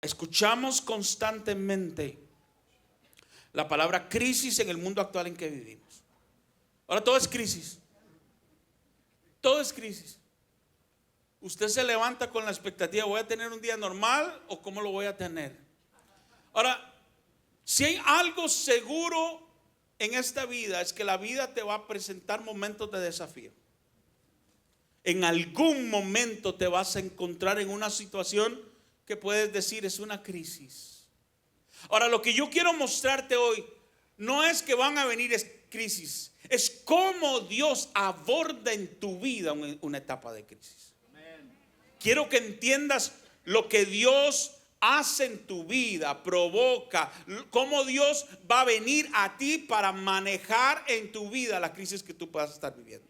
Escuchamos constantemente la palabra crisis en el mundo actual en que vivimos. Ahora todo es crisis. Todo es crisis. Usted se levanta con la expectativa: ¿voy a tener un día normal o cómo lo voy a tener? Ahora, si hay algo seguro en esta vida, es que la vida te va a presentar momentos de desafío. En algún momento te vas a encontrar en una situación que puedes decir es una crisis. Ahora, lo que yo quiero mostrarte hoy no es que van a venir crisis, es cómo Dios aborda en tu vida una etapa de crisis. Quiero que entiendas lo que Dios hace en tu vida, provoca, cómo Dios va a venir a ti para manejar en tu vida la crisis que tú puedas estar viviendo.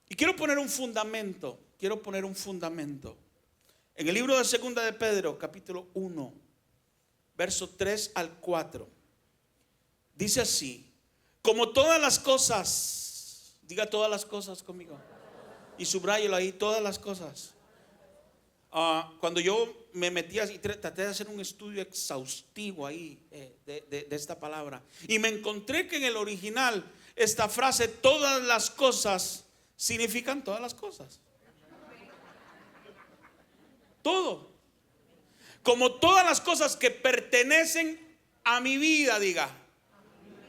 Y quiero poner un fundamento. En el libro de Segunda de Pedro, capítulo 1, verso 3 al 4. Dice así: como todas las cosas, diga todas las cosas conmigo, y subráyelo ahí, todas las cosas. Cuando yo me metí y traté de hacer un estudio exhaustivo ahí de esta palabra, y me encontré que en el original esta frase, todas las cosas, significan todas las cosas. Todo. Como todas las cosas que pertenecen a mi vida, diga.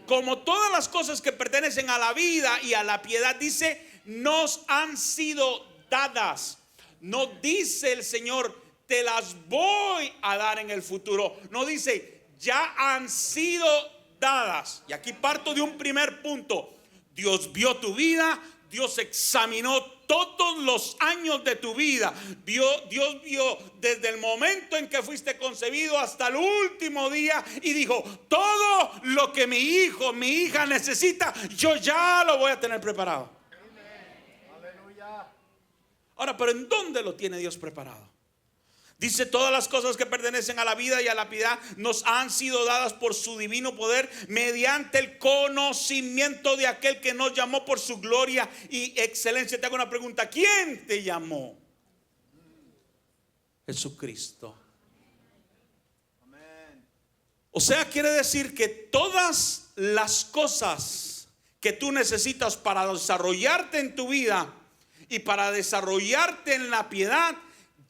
Como todas las cosas que pertenecen a la vida y a la piedad, dice, nos han sido dadas. No dice el Señor, te las voy a dar en el futuro. No dice, ya han sido dadas. Y aquí parto de un primer punto. Dios vio tu vida, Dios examinó todos los años de tu vida. Dios vio desde el momento en que fuiste concebido hasta el último día y dijo, todo lo que mi hijo, mi hija necesita, yo ya lo voy a tener preparado. Aleluya. Ahora, pero ¿en dónde lo tiene Dios preparado? Dice, todas las cosas que pertenecen a la vida y a la piedad nos han sido dadas por su divino poder, mediante el conocimiento de aquel que nos llamó por su gloria y excelencia. Te hago una pregunta: ¿quién te llamó? Jesucristo. O sea, quiere decir que todas las cosas que tú necesitas para desarrollarte en tu vida y para desarrollarte en la piedad,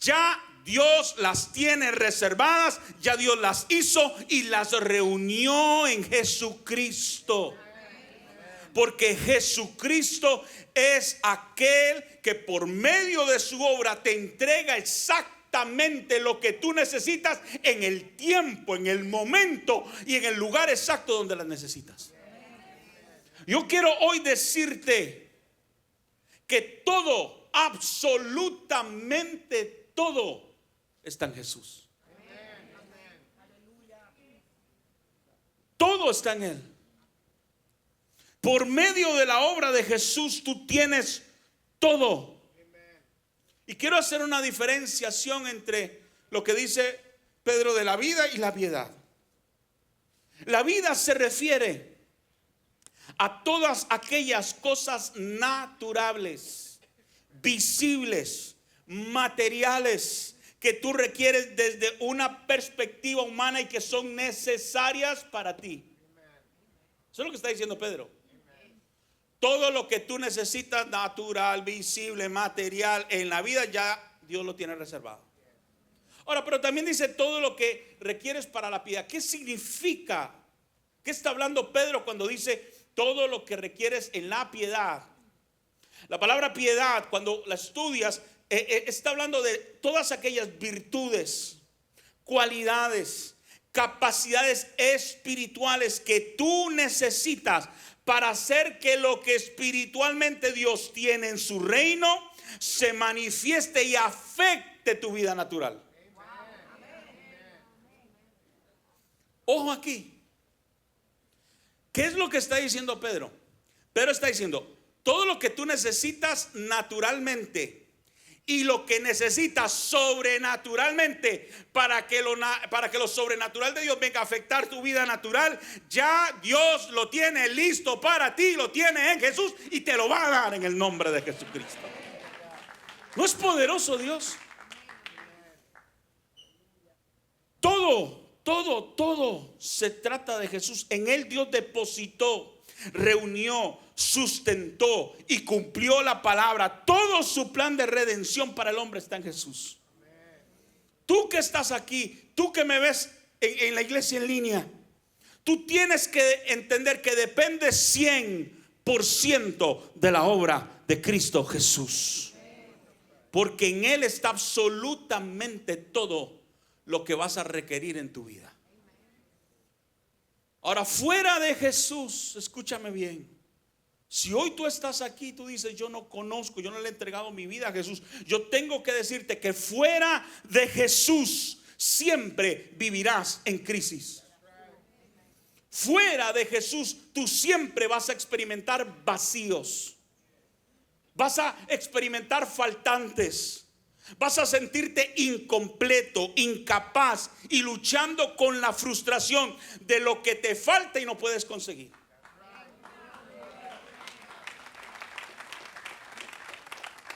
ya Dios las tiene reservadas, ya Dios las hizo y las reunió en Jesucristo. Porque Jesucristo es aquel que por medio de su obra te entrega exactamente lo que tú necesitas en el tiempo, en el momento y en el lugar exacto donde las necesitas. Yo quiero hoy decirte que todo, absolutamente todo, está en Jesús. Todo está en Él. Por medio de la obra de Jesús tú tienes todo. Y quiero hacer una diferenciación entre lo que dice Pedro de la vida y la piedad. La vida se refiere a todas aquellas cosas naturales, visibles, materiales, que tú requieres desde una perspectiva humana y que son necesarias para ti. Eso es lo que está diciendo Pedro. Todo lo que tú necesitas, natural, visible, material, en la vida, ya Dios lo tiene reservado. Ahora, pero también dice todo lo que requieres para la piedad. ¿Qué significa? ¿Qué está hablando Pedro cuando dice todo lo que requieres en la piedad? La palabra piedad, cuando la estudias, está hablando de todas aquellas virtudes, cualidades, capacidades espirituales que tú necesitas para hacer que lo que espiritualmente Dios tiene en su reino se manifieste y afecte tu vida natural. Ojo aquí. ¿Qué es lo que está diciendo Pedro? Pedro está diciendo, todo lo que tú necesitas naturalmente y lo que necesitas sobrenaturalmente para que lo sobrenatural de Dios venga a afectar tu vida natural, ya Dios lo tiene listo para ti, lo tiene en Jesús y te lo va a dar en el nombre de Jesucristo. ¿No es poderoso Dios? todo se trata de Jesús. En Él Dios depositó, reunió, sustentó y cumplió la palabra. Todo su plan de redención para el hombre está en Jesús. Tú que estás aquí, tú que me ves en la iglesia en línea, tú tienes que entender que depende 100% de la obra de Cristo Jesús. Porque en Él está absolutamente todo lo que vas a requerir en tu vida. Ahora, fuera de Jesús, escúchame bien. Si hoy tú estás aquí, tú dices: yo no conozco, yo no le he entregado mi vida a Jesús. Yo tengo que decirte que fuera de Jesús siempre vivirás en crisis. Fuera de Jesús tú siempre vas a experimentar vacíos. Vas a experimentar faltantes. Vas a sentirte incompleto, incapaz y luchando con la frustración de lo que te falta y no puedes conseguir.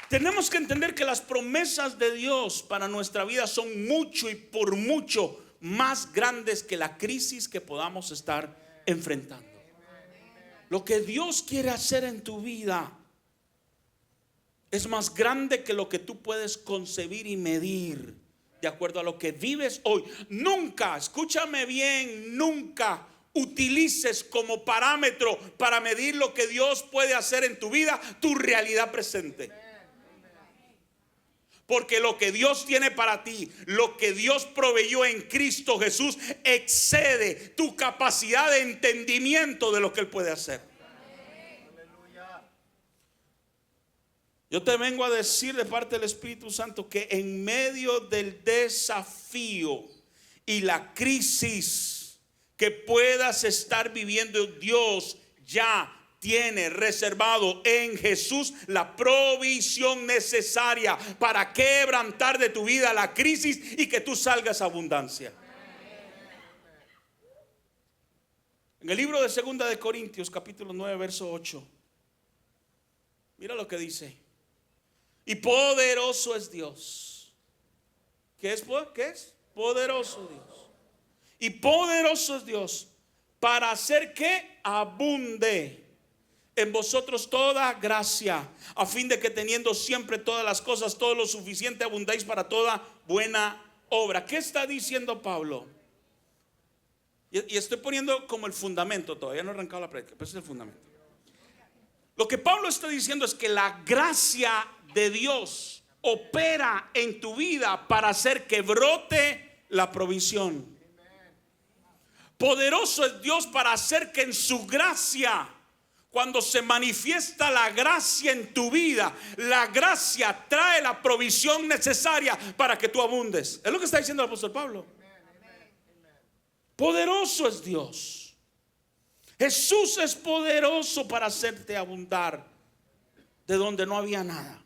Tenemos que entender que las promesas de Dios para nuestra vida son mucho y por mucho más grandes que la crisis que podamos estar enfrentando. Lo que Dios quiere hacer en tu vida es más grande que lo que tú puedes concebir y medir de acuerdo a lo que vives hoy. Nunca, escúchame bien, nunca utilices como parámetro para medir lo que Dios puede hacer en tu vida tu realidad presente. Porque lo que Dios tiene para ti, lo que Dios proveyó en Cristo Jesús, excede tu capacidad de entendimiento de lo que Él puede hacer. Yo te vengo a decir de parte del Espíritu Santo que en medio del desafío y la crisis que puedas estar viviendo, Dios ya tiene reservado en Jesús la provisión necesaria para quebrantar de tu vida la crisis y que tú salgas a abundancia. En el libro de 2 de Corintios capítulo 9 verso 8, mira lo que dice: y poderoso es Dios. ¿Qué es? ¿Qué es? Poderoso Dios. Y poderoso es Dios para hacer que abunde en vosotros toda gracia, a fin de que teniendo siempre todas las cosas, todo lo suficiente, abundéis para toda buena obra. ¿Qué está diciendo Pablo? Y estoy poniendo como el fundamento, todavía no he arrancado la prédica, pero ese es el fundamento. Lo que Pablo está diciendo es que la gracia de Dios opera en tu vida para hacer que brote la provisión. Poderoso es Dios para hacer que en su gracia, cuando se manifiesta la gracia en tu vida, la gracia trae la provisión necesaria para que tú abundes. Es lo que está diciendo el apóstol Pablo. Poderoso es Dios. Jesús es poderoso para hacerte abundar de donde no había nada.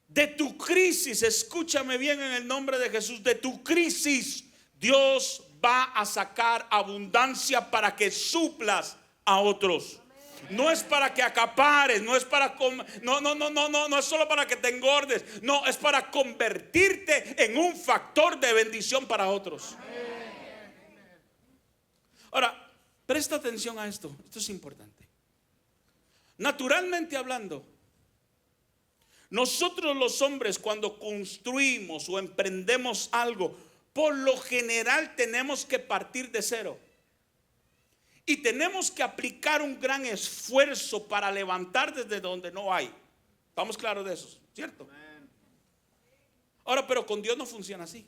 De tu crisis, escúchame bien en el nombre de Jesús, de tu crisis Dios va a sacar abundancia para que suplas a otros. No es para que acapares, no es para no es solo para que te engordes, no, es para convertirte en un factor de bendición para otros. Ahora, presta atención a esto, esto es importante. Naturalmente hablando, nosotros los hombres cuando construimos o emprendemos algo, por lo general tenemos que partir de cero. Y tenemos que aplicar un gran esfuerzo para levantar desde donde no hay. ¿Estamos claros de eso? ¿Cierto? Ahora, pero con Dios no funciona así.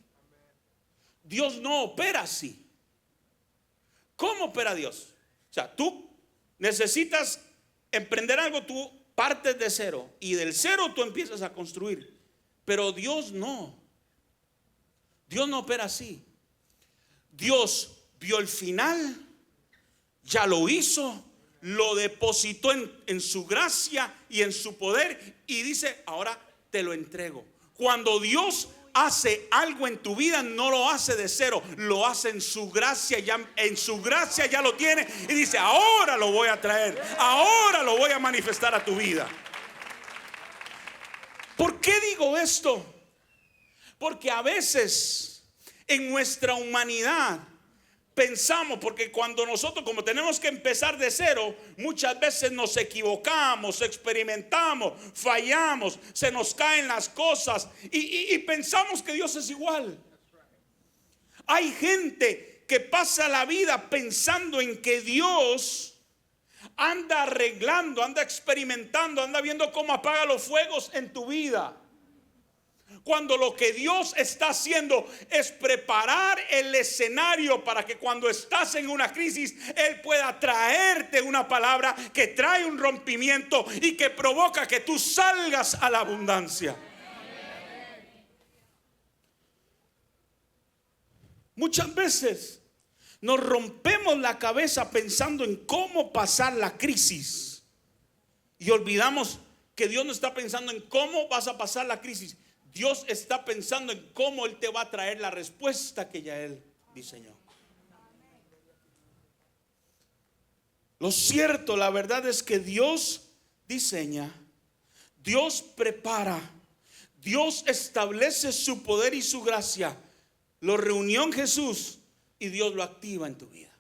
Dios no opera así. ¿Cómo opera Dios? O sea, tú necesitas emprender algo, tú partes de cero. Y del cero tú empiezas a construir. Pero Dios no. Dios no opera así. Dios vio el final, ya lo hizo, lo depositó en su gracia y en su poder y dice: ahora te lo entrego. Cuando Dios hace algo en tu vida, no lo hace de cero, lo hace en su gracia, ya en su gracia ya lo tiene y dice: ahora lo voy a traer, ahora lo voy a manifestar a tu vida. ¿Por qué digo esto? Porque a veces en nuestra humanidad pensamos, porque cuando nosotros, como tenemos que empezar de cero, muchas veces nos equivocamos, experimentamos, fallamos, se nos caen las cosas y pensamos que Dios es igual. Hay gente que pasa la vida pensando en que Dios anda arreglando, anda experimentando, anda viendo cómo apaga los fuegos en tu vida, cuando lo que Dios está haciendo es preparar el escenario para que cuando estás en una crisis, Él pueda traerte una palabra que trae un rompimiento y que provoca que tú salgas a la abundancia. Muchas veces nos rompemos la cabeza pensando en cómo pasar la crisis y olvidamos que Dios no está pensando en cómo vas a pasar la crisis. Dios está pensando en cómo Él te va a traer la respuesta que ya Él diseñó. Lo cierto, la verdad es que Dios diseña, Dios prepara, Dios establece su poder y su gracia. Lo reunió en Jesús y Dios lo activa en tu vida.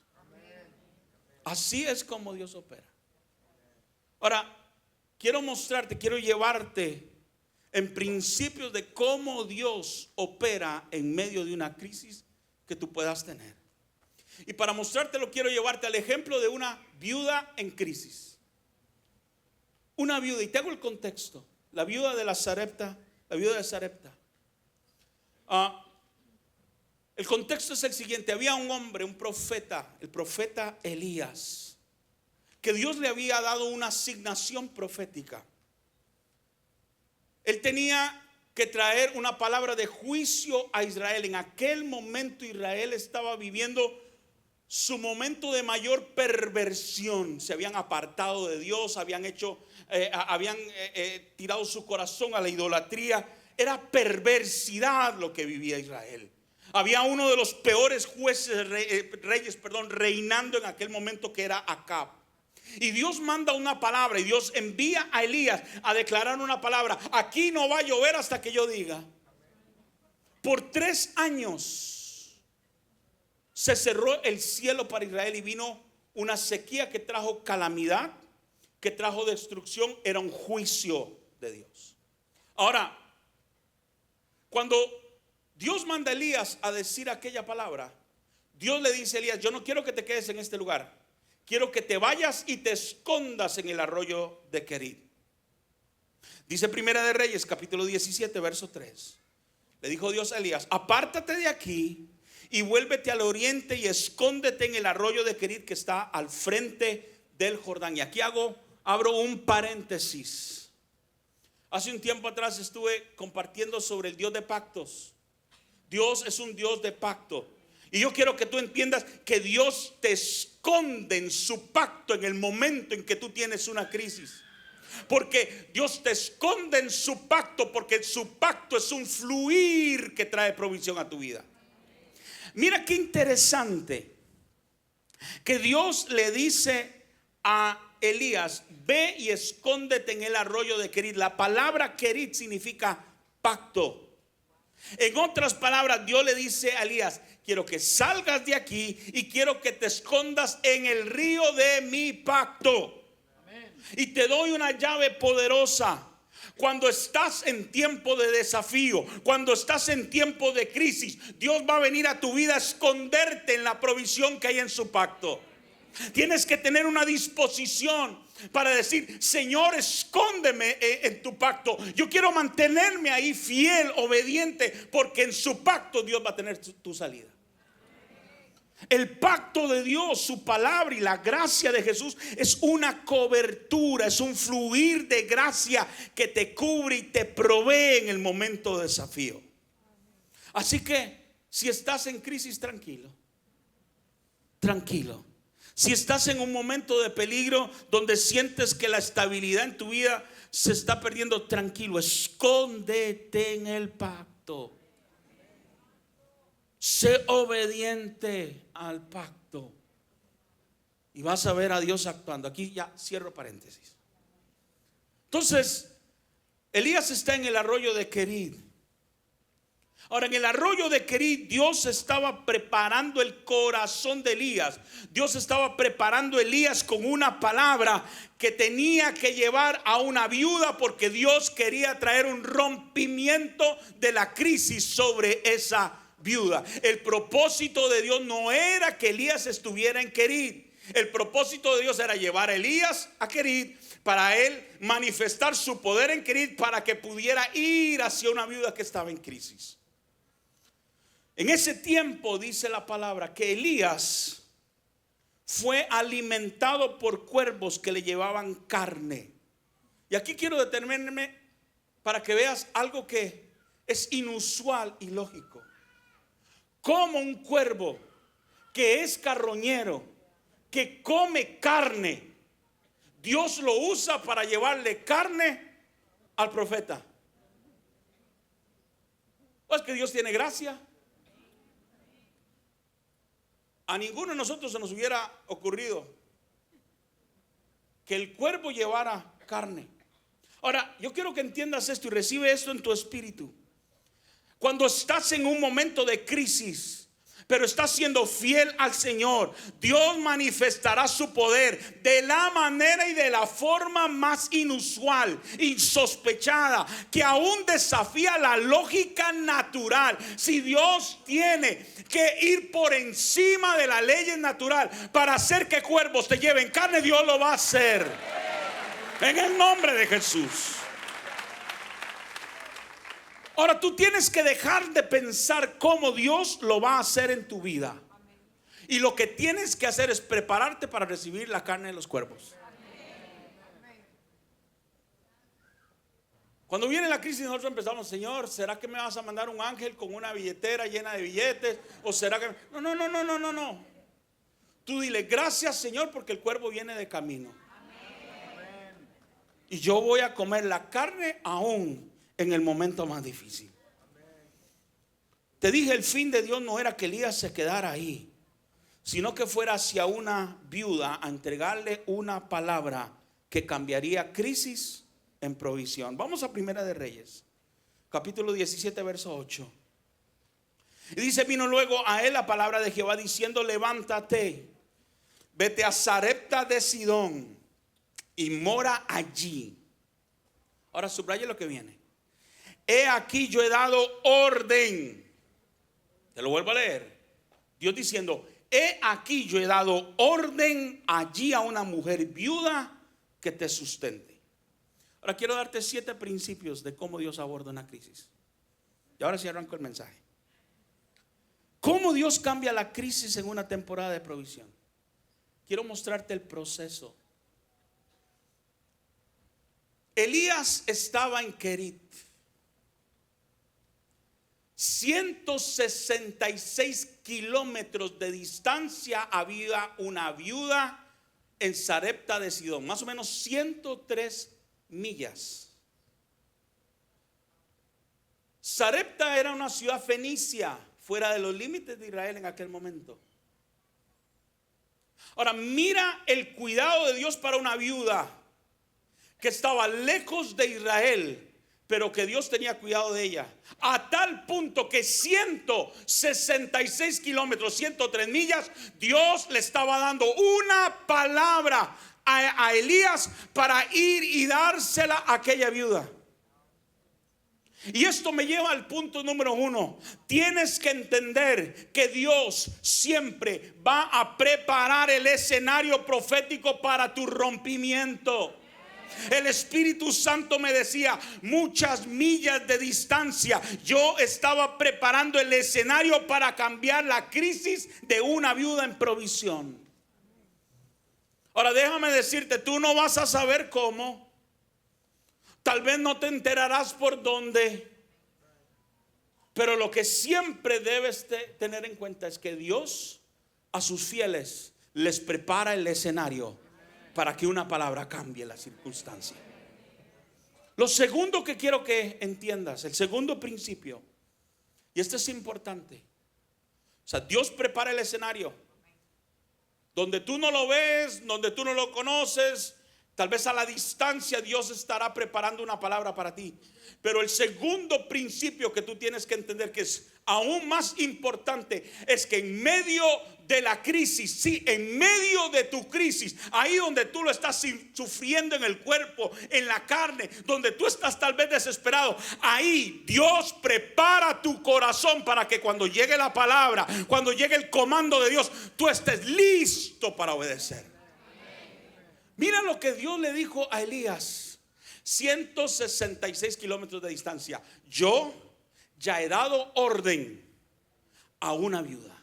Así es como Dios opera. Ahora, quiero mostrarte, quiero llevarte en principios de cómo Dios opera en medio de una crisis que tú puedas tener. Y para mostrártelo quiero llevarte al ejemplo de una viuda en crisis. Una viuda, y te hago el contexto. La viuda de Sarepta. El contexto es el siguiente. Había un hombre, un profeta, el profeta Elías, que Dios le había dado una asignación profética. Él tenía que traer una palabra de juicio a Israel. En aquel momento Israel estaba viviendo su momento de mayor perversión. Se habían apartado de Dios, habían tirado su corazón a la idolatría. Era perversidad lo que vivía Israel. Había uno de los peores reyes reinando en aquel momento, que era Acab. Y Dios manda una palabra y Dios envía a Elías a declarar una palabra. Aquí no va a llover hasta que yo diga. Por 3 años se cerró el cielo para Israel y vino una sequía que trajo calamidad, que trajo destrucción. Era un juicio de Dios. Ahora, cuando Dios manda a Elías a decir aquella palabra, Dios le dice a Elías: yo no quiero que te quedes en este lugar. Quiero que te vayas y te escondas en el arroyo de Querit. Dice Primera de Reyes, capítulo 17, verso 3. Le dijo Dios a Elías: apártate de aquí y vuélvete al oriente y escóndete en el arroyo de Querit, que está al frente del Jordán. Y aquí abro un paréntesis. Hace un tiempo atrás estuve compartiendo sobre el Dios de pactos. Dios es un Dios de pacto. Y yo quiero que tú entiendas que Dios te esconde en su pacto en el momento en que tú tienes una crisis. Porque Dios te esconde en su pacto, porque su pacto es un fluir que trae provisión a tu vida. Mira qué interesante que Dios le dice a Elías: ve y escóndete en el arroyo de Querit. La palabra Querit significa pacto. En otras palabras, Dios le dice a Elías: quiero que salgas de aquí y quiero que te escondas en el río de mi pacto. Amén. Y te doy una llave poderosa. Cuando estás en tiempo de desafío, cuando estás en tiempo de crisis, Dios va a venir a tu vida a esconderte en la provisión que hay en su pacto. Tienes que tener una disposición para decir: Señor, escóndeme en tu pacto. Yo quiero mantenerme ahí fiel, obediente, porque en su pacto Dios va a tener tu salida. El pacto de Dios, su palabra y la gracia de Jesús es una cobertura, es un fluir de gracia que te cubre y te provee en el momento de desafío. Así que si estás en crisis, tranquilo. Si estás en un momento de peligro donde sientes que la estabilidad en tu vida se está perdiendo, tranquilo, escóndete en el pacto. Sé obediente al pacto y vas a ver a Dios actuando. Aquí ya cierro paréntesis. Entonces, Elías está en el arroyo de Querit. Ahora, en el arroyo de Querit, Dios estaba preparando el corazón de Elías. Dios estaba preparando a Elías con una palabra que tenía que llevar a una viuda, porque Dios quería traer un rompimiento de la crisis sobre esa viuda. El propósito de Dios no era que Elías estuviera en Querit. El propósito de Dios era llevar a Elías a Querit, para él manifestar su poder en Querit, para que pudiera ir hacia una viuda que estaba en crisis. En ese tiempo dice la palabra que Elías fue alimentado por cuervos que le llevaban carne. Y aquí quiero detenerme para que veas algo que es inusual y lógico. Como un cuervo que es carroñero, que come carne, Dios lo usa para llevarle carne al profeta. Pues que Dios tiene gracia. A ninguno de nosotros se nos hubiera ocurrido que el cuervo llevara carne. Ahora, yo quiero que entiendas esto y recibe esto en tu espíritu. Cuando estás en un momento de crisis, pero estás siendo fiel al Señor, Dios manifestará su poder de la manera y de la forma más inusual, insospechada, que aún desafía la lógica natural. Si Dios tiene que ir por encima de la ley natural para hacer que cuervos te lleven carne, Dios lo va a hacer. En el nombre de Jesús. Ahora tú tienes que dejar de pensar cómo Dios lo va a hacer en tu vida. Y lo que tienes que hacer es prepararte para recibir la carne de los cuervos. Cuando viene la crisis, nosotros empezamos: Señor, ¿será que me vas a mandar un ángel con una billetera llena de billetes? ¿O será que no? Tú dile: gracias, Señor, porque el cuervo viene de camino. Y yo voy a comer la carne aún en el momento más difícil. Te dije, el fin de Dios no era que Elías se quedara ahí, sino que fuera hacia una viuda a entregarle una palabra que cambiaría crisis en provisión. Vamos a Primera de Reyes, capítulo 17, verso 8. Y dice: vino luego a él la palabra de Jehová diciendo: levántate, vete a Sarepta de Sidón y mora allí. Ahora subraya lo que viene. He aquí yo he dado orden. Te lo vuelvo a leer. Dios diciendo: he aquí yo he dado orden allí a una mujer viuda que te sustente. Ahora quiero darte 7 principios de cómo Dios aborda una crisis. Y ahora sí arranco el mensaje. ¿Cómo Dios cambia la crisis en una temporada de provisión? Quiero mostrarte el proceso. Elías estaba en Querit. 166 kilómetros de distancia había una viuda en Sarepta de Sidón, más o menos 103 millas. Sarepta era una ciudad fenicia fuera de los límites de Israel en aquel momento. Ahora mira el cuidado de Dios para una viuda que estaba lejos de Israel, pero que Dios tenía cuidado de ella, a tal punto que 166 kilómetros, 103 millas, Dios le estaba dando una palabra a Elías para ir y dársela a aquella viuda. Y esto me lleva al punto número 1. Tienes que entender que Dios siempre va a preparar el escenario profético para tu rompimiento. El Espíritu Santo me decía: muchas millas de distancia yo estaba preparando el escenario para cambiar la crisis de una viuda en provisión. Ahora déjame decirte, tú no vas a saber cómo, tal vez no te enterarás por dónde, pero lo que siempre debes tener en cuenta es que Dios a sus fieles les prepara el escenario para que una palabra cambie la circunstancia. Lo segundo que quiero que entiendas, el segundo principio, y este es importante. O sea, Dios prepara el escenario donde tú no lo ves, donde tú no lo conoces. Tal vez a la distancia Dios estará preparando una palabra para ti. Pero el segundo principio que tú tienes que entender, que es aún más importante, es que en medio de la crisis, sí, en medio de tu crisis, ahí donde tú lo estás sufriendo en el cuerpo, en la carne, donde tú estás tal vez desesperado, ahí Dios prepara tu corazón para que cuando llegue la palabra, cuando llegue el comando de Dios, tú estés listo para obedecer. Mira lo que Dios le dijo a Elías: 166 kilómetros de distancia. Yo ya he dado orden a una viuda.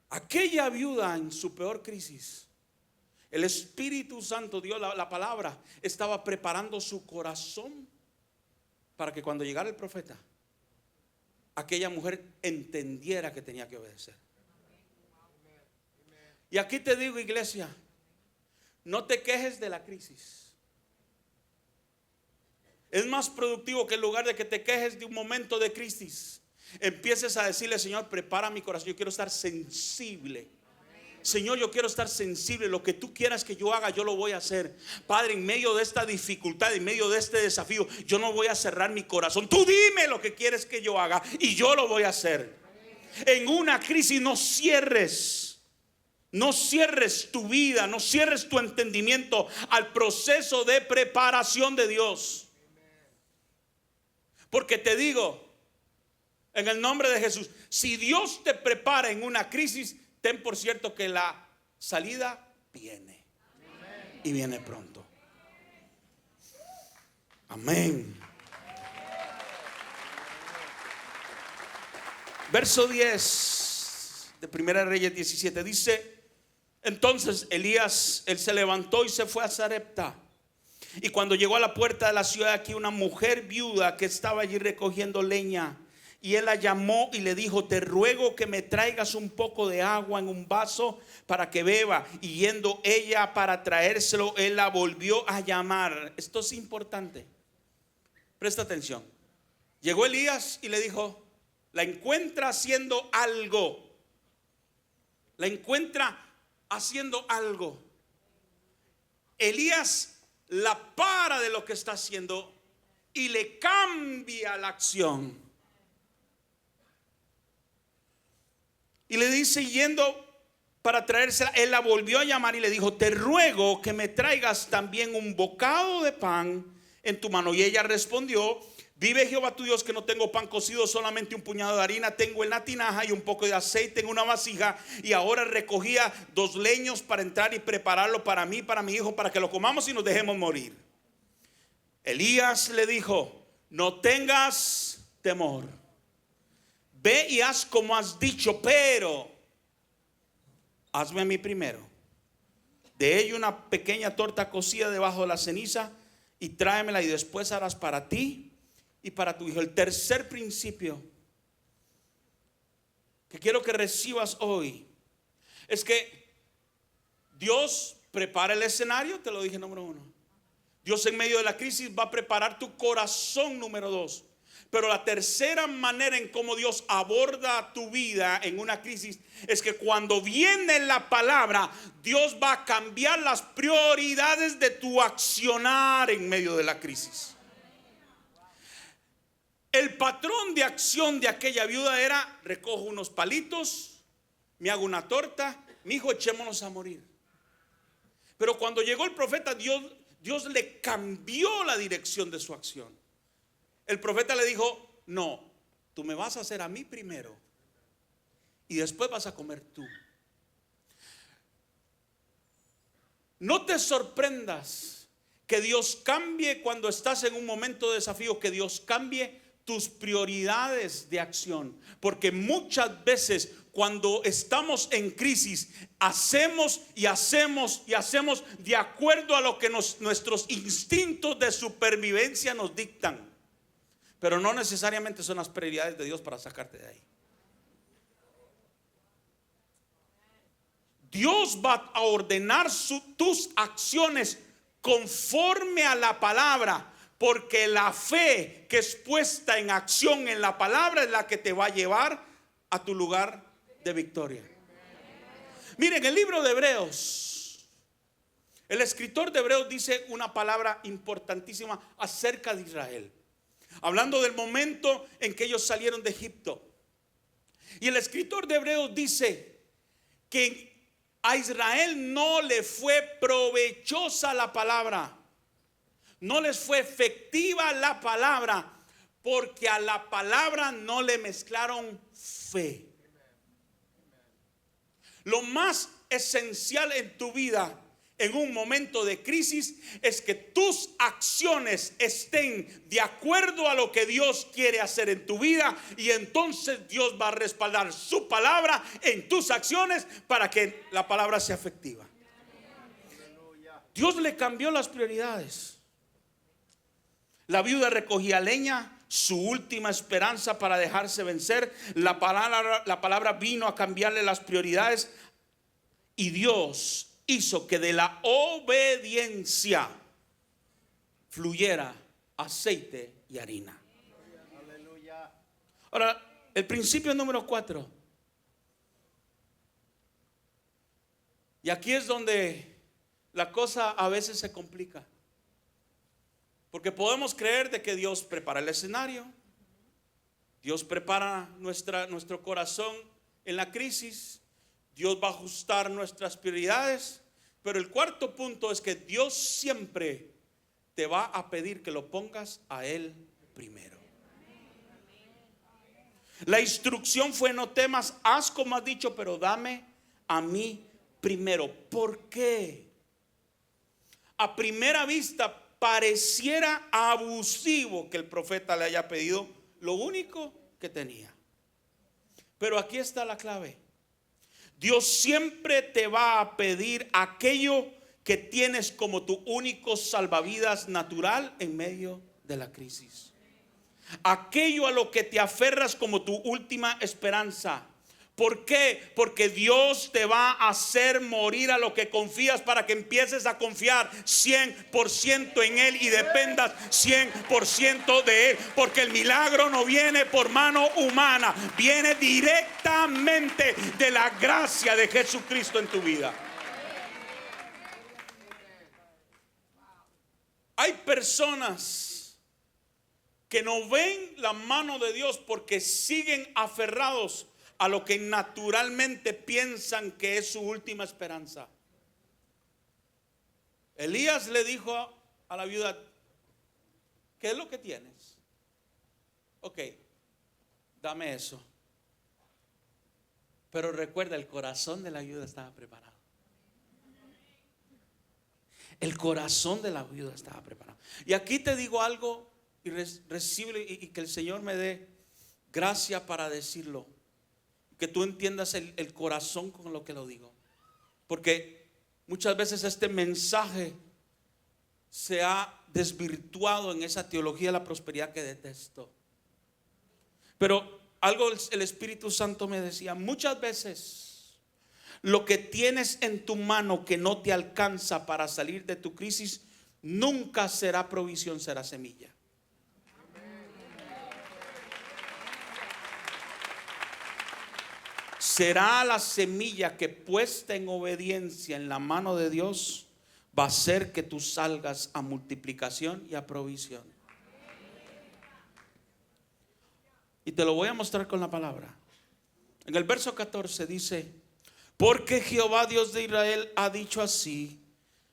Aquella viuda en su peor crisis, el Espíritu Santo, Dios, la palabra, estaba preparando su corazón para que cuando llegara el profeta, aquella mujer entendiera que tenía que obedecer. Y aquí te digo, iglesia, no te quejes de la crisis. Es más productivo que en lugar de que te quejes de un momento de crisis, empieces a decirle: Señor, prepara mi corazón, yo quiero estar sensible. Señor, yo quiero estar sensible. Lo que tú quieras que yo haga, yo lo voy a hacer. Padre, en medio de esta dificultad, en medio de este desafío, yo no voy a cerrar mi corazón. Tú dime lo que quieres que yo haga y yo lo voy a hacer. En una crisis no cierres. No cierres tu vida, no cierres tu entendimiento al proceso de preparación de Dios. Porque te digo, en el nombre de Jesús, si Dios te prepara en una crisis, ten por cierto que la salida viene. Y viene pronto. Amén. Verso 10 de Primera Reyes 17 dice: entonces Elías, él se levantó y se fue a Sarepta. Y cuando llegó a la puerta de la ciudad, aquí una mujer viuda que estaba allí recogiendo leña, y él la llamó y le dijo: te ruego que me traigas un poco de agua en un vaso para que beba. Y yendo ella para traérselo, él la volvió a llamar. Esto es importante, presta atención. Llegó Elías y le dijo, la encuentra haciendo algo. La encuentra haciendo algo. Elías la para de lo que está haciendo y le cambia la acción. Y le dice, yendo para traérsela, él la volvió a llamar y le dijo: te ruego que me traigas también un bocado de pan en tu mano. Y ella respondió: vive Jehová tu Dios que no tengo pan cocido, solamente un puñado de harina tengo en la tinaja y un poco de aceite en una vasija. Y ahora recogía 2 leños para entrar y prepararlo para mí, para mi hijo, para que lo comamos y nos dejemos morir. Elías le dijo: no tengas temor, ve y haz como has dicho, pero hazme a mí primero de ello una pequeña torta cocida debajo de la ceniza y tráemela, y después harás para ti y para tu hijo. El tercer principio que quiero que recibas hoy es que Dios prepara el escenario, te lo dije, número 1. Dios en medio de la crisis va a preparar tu corazón, número 2. Pero la tercera manera en cómo Dios aborda tu vida en una crisis es que cuando viene la palabra, Dios va a cambiar las prioridades de tu accionar en medio de la crisis. El patrón de acción de aquella viuda era: recojo unos palitos, me hago una torta, mi hijo, echémonos a morir. Pero cuando llegó el profeta, Dios le cambió la dirección de su acción. El profeta le dijo: no, tú me vas a hacer a mí primero y después vas a comer tú. No te sorprendas que Dios cambie cuando estás en un momento de desafío, que Dios cambie tus prioridades de acción, porque muchas veces cuando estamos en crisis hacemos de acuerdo a lo que nuestros instintos de supervivencia nos dictan, pero no necesariamente son las prioridades de Dios para sacarte de ahí. Dios va a ordenar tus acciones conforme a la palabra, porque la fe que es puesta en acción en la palabra es la que te va a llevar a tu lugar de victoria. Miren, el libro de Hebreos El escritor de Hebreos dice una palabra importantísima acerca de Israel, hablando del momento en que ellos salieron de Egipto. Y el escritor de Hebreos dice que a Israel no le fue provechosa la palabra, no les fue efectiva la palabra, porque a la palabra no le mezclaron fe. Lo más esencial en tu vida en un momento de crisis es que tus acciones estén de acuerdo a lo que Dios quiere hacer en tu vida, y entonces Dios va a respaldar su palabra en tus acciones para que la palabra sea efectiva. Dios le cambió las prioridades. La viuda recogía leña, su última esperanza para dejarse vencer. La palabra vino a cambiarle las prioridades, y Dios hizo que de la obediencia fluyera aceite y harina. Ahora, el principio número 4. Y aquí es donde la cosa a veces se complica. Porque podemos creer de que Dios prepara el escenario, Dios prepara nuestro corazón en la crisis, Dios va a ajustar nuestras prioridades. Pero el cuarto punto es que Dios siempre te va a pedir que lo pongas a Él primero. La instrucción fue: no temas, haz como has dicho, pero dame a mí primero. ¿Por qué? A primera vista pareciera abusivo que el profeta le haya pedido lo único que tenía. Pero aquí está la clave. Dios siempre te va a pedir aquello que tienes como tu único salvavidas natural en medio de la crisis. Aquello a lo que te aferras como tu última esperanza. ¿Por qué? Porque Dios te va a hacer morir a lo que confías, para que empieces a confiar 100% en Él y dependas 100% de Él. Porque el milagro no viene por mano humana, viene directamente de la gracia de Jesucristo en tu vida. Hay personas que no ven la mano de Dios porque siguen aferrados a lo que naturalmente piensan que es su última esperanza. Elías le dijo a la viuda: ¿qué es lo que tienes? Ok, dame eso. Pero recuerda, el corazón de la viuda estaba preparado. El corazón de la viuda estaba preparado. Y aquí te digo algo, y recibe, y que el Señor me dé gracia para decirlo, que tú entiendas el corazón con lo que lo digo. Porque muchas veces este mensaje se ha desvirtuado en esa teología de la prosperidad que detesto. Pero algo el Espíritu Santo me decía: muchas veces lo que tienes en tu mano que no te alcanza para salir de tu crisis nunca será provisión, será semilla. Será la semilla que, puesta en obediencia en la mano de Dios, va a hacer que tú salgas a multiplicación y a provisión. Y te lo voy a mostrar con la palabra. En el verso 14 dice: porque Jehová Dios de Israel ha dicho así: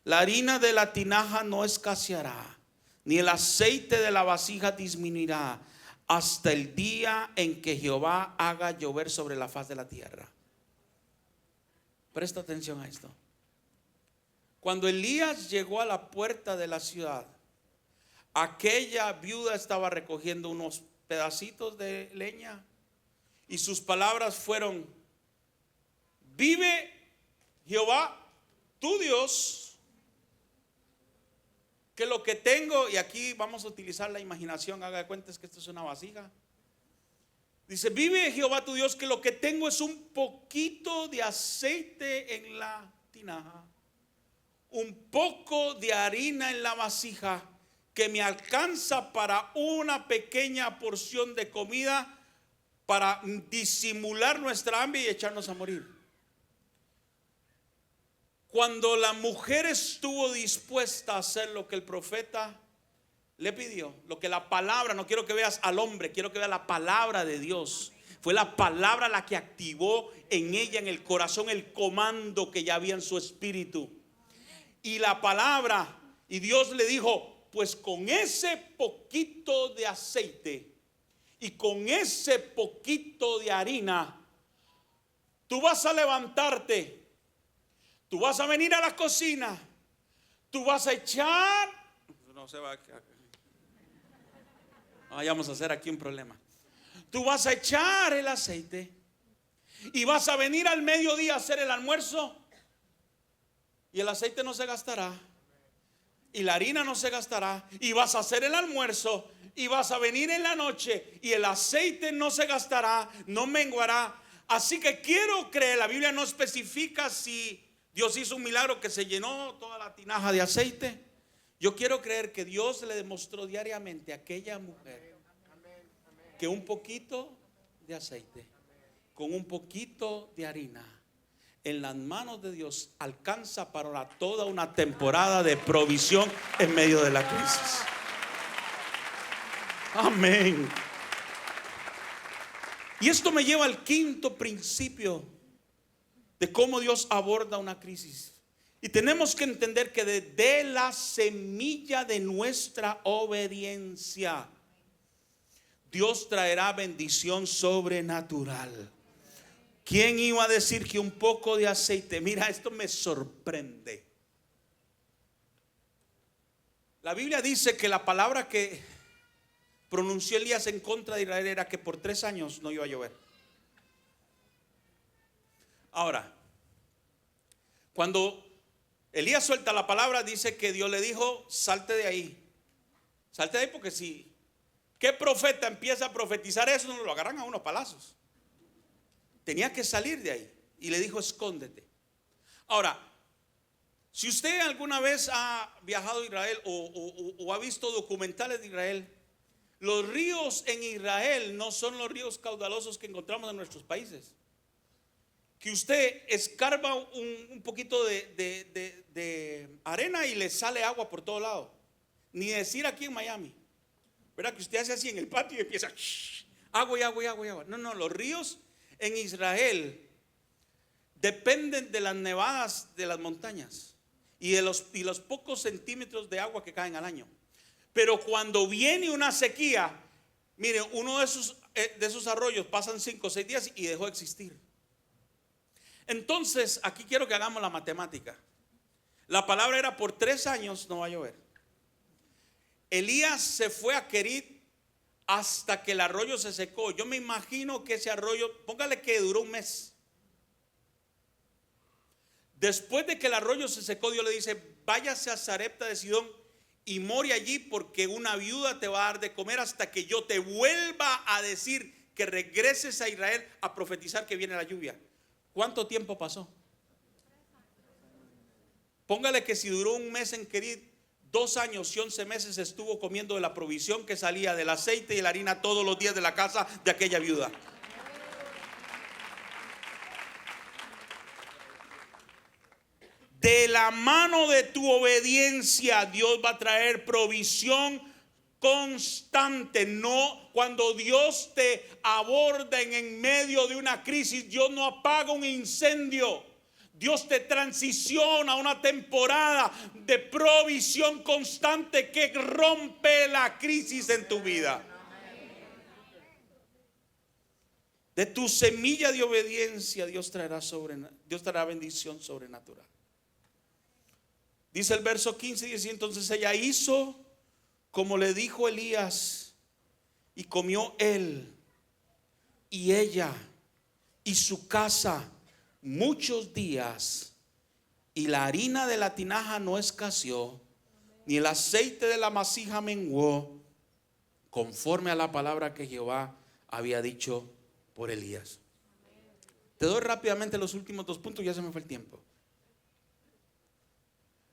la harina de la tinaja no escaseará, ni el aceite de la vasija disminuirá, hasta el día en que Jehová haga llover sobre la faz de la tierra. Presta atención a esto. Cuando Elías llegó a la puerta de la ciudad, aquella viuda estaba recogiendo unos pedacitos de leña, y sus palabras fueron: vive Jehová tu Dios, que lo que tengo, y aquí vamos a utilizar la imaginación, haga de cuenta que esto es una vasija. Dice: vive Jehová tu Dios, que lo que tengo es un poquito de aceite en la tinaja, un poco de harina en la vasija, que me alcanza para una pequeña porción de comida, para disimular nuestra hambre y echarnos a morir. Cuando la mujer estuvo dispuesta a hacer lo que el profeta le pidió, lo que la palabra, no quiero que veas al hombre, quiero que veas la palabra de Dios. Fue la palabra la que activó en ella, en el corazón, el comando que ya había en su espíritu. Y la palabra, y Dios le dijo: pues con ese poquito de aceite y con ese poquito de harina, tú vas a levantarte, tú vas a venir a la cocina, tú vas a echar, no se va a, vayamos a hacer aquí un problema. Tú vas a echar el aceite y vas a venir al mediodía a hacer el almuerzo, y el aceite no se gastará y la harina no se gastará, y vas a hacer el almuerzo y vas a venir en la noche y el aceite no se gastará, no menguará. Así que quiero creer, la Biblia no especifica si Dios hizo un milagro que se llenó toda la tinaja de aceite. Yo quiero creer que Dios le demostró diariamente a aquella mujer que un poquito de aceite con un poquito de harina en las manos de Dios alcanza para toda una temporada de provisión en medio de la crisis. Amén. Y esto me lleva al quinto principio de cómo Dios aborda una crisis. Y tenemos que entender que de la semilla de nuestra obediencia, Dios traerá bendición sobrenatural. ¿Quién iba a decir que un poco de aceite? Mira, esto me sorprende. La Biblia dice que la palabra que pronunció Elías en contra de Israel era que por 3 años no iba a llover. Ahora, cuando Elías suelta la palabra, dice que Dios le dijo: salte de ahí. Salte de ahí, porque si ¿qué profeta empieza a profetizar eso? No lo agarran a unos palazos. Tenía que salir de ahí. Y le dijo: escóndete. Ahora, si usted alguna vez ha viajado a Israel o ha visto documentales de Israel, los ríos en Israel no son los ríos caudalosos que encontramos en nuestros países. Que usted escarba un poquito de arena y le sale agua por todo lado. Ni decir aquí en Miami, ¿verdad? Que usted hace así en el patio y empieza agua y agua y agua y agua. No, los ríos en Israel dependen de las nevadas de las montañas y de los pocos centímetros de agua que caen al año. Pero cuando viene una sequía, mire, uno de esos arroyos pasan 5 o 6 días y dejó de existir. Entonces, aquí quiero que hagamos la matemática. La palabra era: por 3 años no va a llover. Elías se fue a Querit hasta que el arroyo se secó. Yo me imagino que ese arroyo, póngale que duró un mes. Después de que el arroyo se secó, Dios le dice: váyase a Sarepta de Sidón y more allí, porque una viuda te va a dar de comer hasta que yo te vuelva a decir que regreses a Israel a profetizar que viene la lluvia. ¿Cuánto tiempo pasó? Póngale que si duró un mes en Querit, 2 años y 11 meses estuvo comiendo de la provisión que salía del aceite y la harina todos los días de la casa de aquella viuda. De la mano de tu obediencia, Dios va a traer provisión constante. No, cuando Dios te aborda en medio de una crisis, Dios no apaga un incendio. Dios te transiciona a una temporada de provisión constante que rompe la crisis en tu vida. De tu semilla de obediencia, Dios traerá bendición sobrenatural. Dice el verso 15 y 16: entonces ella hizo como le dijo Elías, y comió él y ella y su casa muchos días, y la harina de la tinaja no escaseó, ni el aceite de la masija menguó, conforme a la palabra que Jehová había dicho por Elías. Te doy rápidamente los últimos 2 puntos, ya se me fue el tiempo.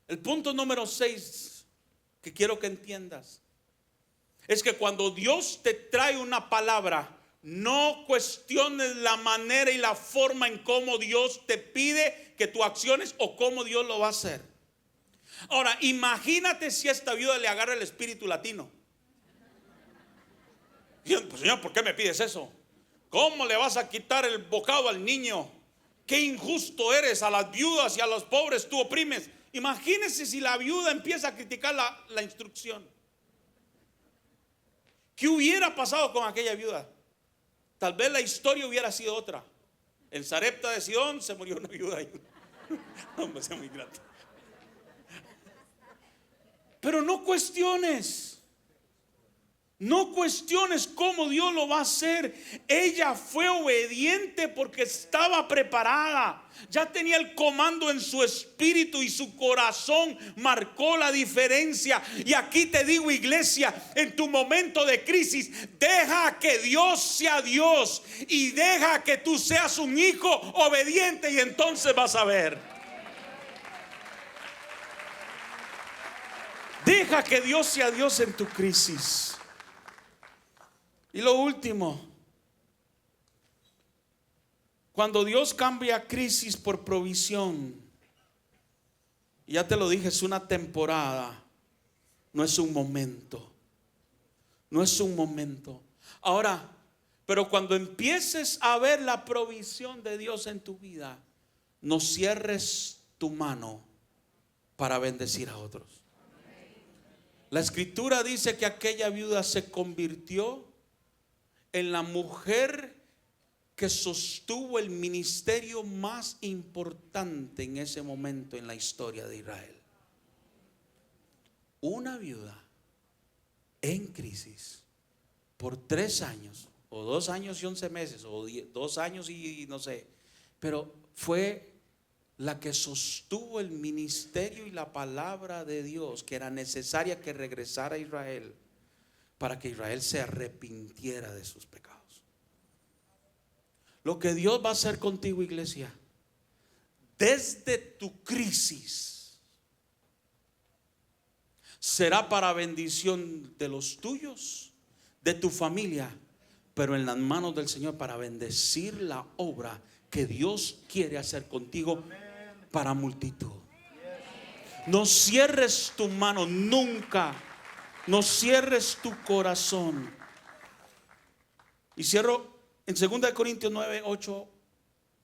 El punto número 6 que quiero que entiendas es que cuando Dios te trae una palabra No cuestiones la manera y la forma en cómo Dios te pide que tú acciones o cómo Dios lo va a hacer. Ahora, imagínate si a esta viuda le agarra el espíritu latino. Y pues, Señor, ¿por qué me pides eso? ¿Cómo le vas a quitar el bocado al niño? Qué injusto eres, a las viudas y a los pobres tú oprimes. Imagínense si la viuda empieza a criticar la instrucción. ¿Qué hubiera pasado con aquella viuda? Tal vez la historia hubiera sido otra. En Sarepta de Sidón se murió una viuda ahí. Hombre, sea muy grato. Pero no cuestiones cómo Dios lo va a hacer. Ella fue obediente porque estaba preparada. Ya tenía el comando en su espíritu y su corazón marcó la diferencia. Y aquí te digo, iglesia, en tu momento de crisis, deja que Dios sea Dios y deja que tú seas un hijo obediente, y entonces vas a ver. Deja que Dios sea Dios en tu crisis. Y lo último, cuando Dios cambia crisis por provisión, ya te lo dije, es una temporada, no es un momento. No es un momento. Ahora, pero cuando empieces a ver la provisión de Dios en tu vida, no cierres tu mano para bendecir a otros. La escritura dice que aquella viuda se convirtió en la mujer que sostuvo el ministerio más importante en ese momento en la historia de Israel. Una viuda en crisis por 3 años, o 2 años y 11 meses, o 2 años y no sé, pero fue la que sostuvo el ministerio y la palabra de Dios, que era necesaria que regresara a Israel para que Israel se arrepintiera de sus pecados. Lo que Dios va a hacer contigo, iglesia, desde tu crisis, será para bendición de los tuyos, de tu familia, pero en las manos del Señor para bendecir la obra que Dios quiere hacer contigo para multitud. No cierres tu mano nunca. No cierres tu corazón. Y cierro en 2 Corintios 9:8.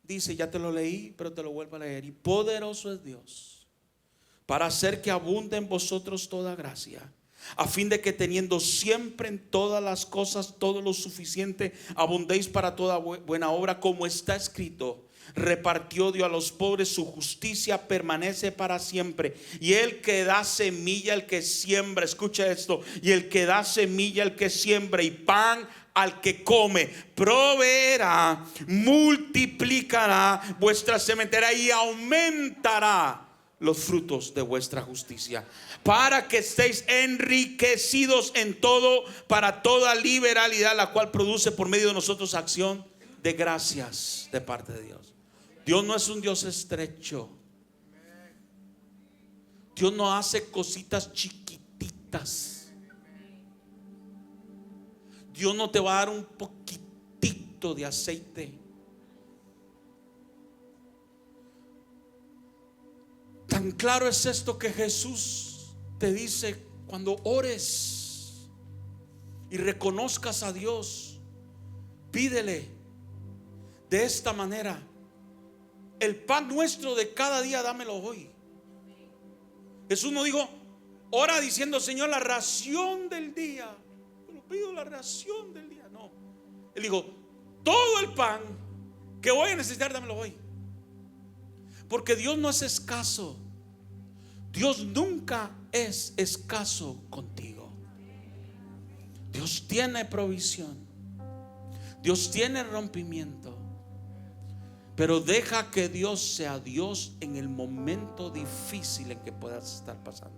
Dice, ya te lo leí, pero te lo vuelvo a leer. Y poderoso es Dios para hacer que abunde en vosotros toda gracia, a fin de que teniendo siempre en todas las cosas todo lo suficiente, abundéis para toda buena obra, como está escrito: repartió Dios a los pobres, su justicia permanece para siempre. Y el que da semilla, el que siembra, escucha esto, y el que da semilla, el que siembra, y pan al que come, proveerá, multiplicará vuestra sementera y aumentará los frutos de vuestra justicia, para que estéis enriquecidos en todo, para toda liberalidad, la cual produce por medio de nosotros acción de gracias de parte de Dios. Dios no es un Dios estrecho. Dios no hace cositas chiquititas. Dios no te va a dar un poquitito de aceite. Tan claro es esto que Jesús te dice: cuando ores y reconozcas a Dios, pídele de esta manera: el pan nuestro de cada día dámelo hoy. Jesús no dijo, ora diciendo, Señor, la ración del día. Te lo pido, la ración del día. No, Él dijo, todo el pan que voy a necesitar, dámelo hoy. Porque Dios no es escaso. Dios nunca es escaso contigo. Dios tiene provisión. Dios tiene rompimiento. Pero deja que Dios sea Dios en el momento difícil en que puedas estar pasando.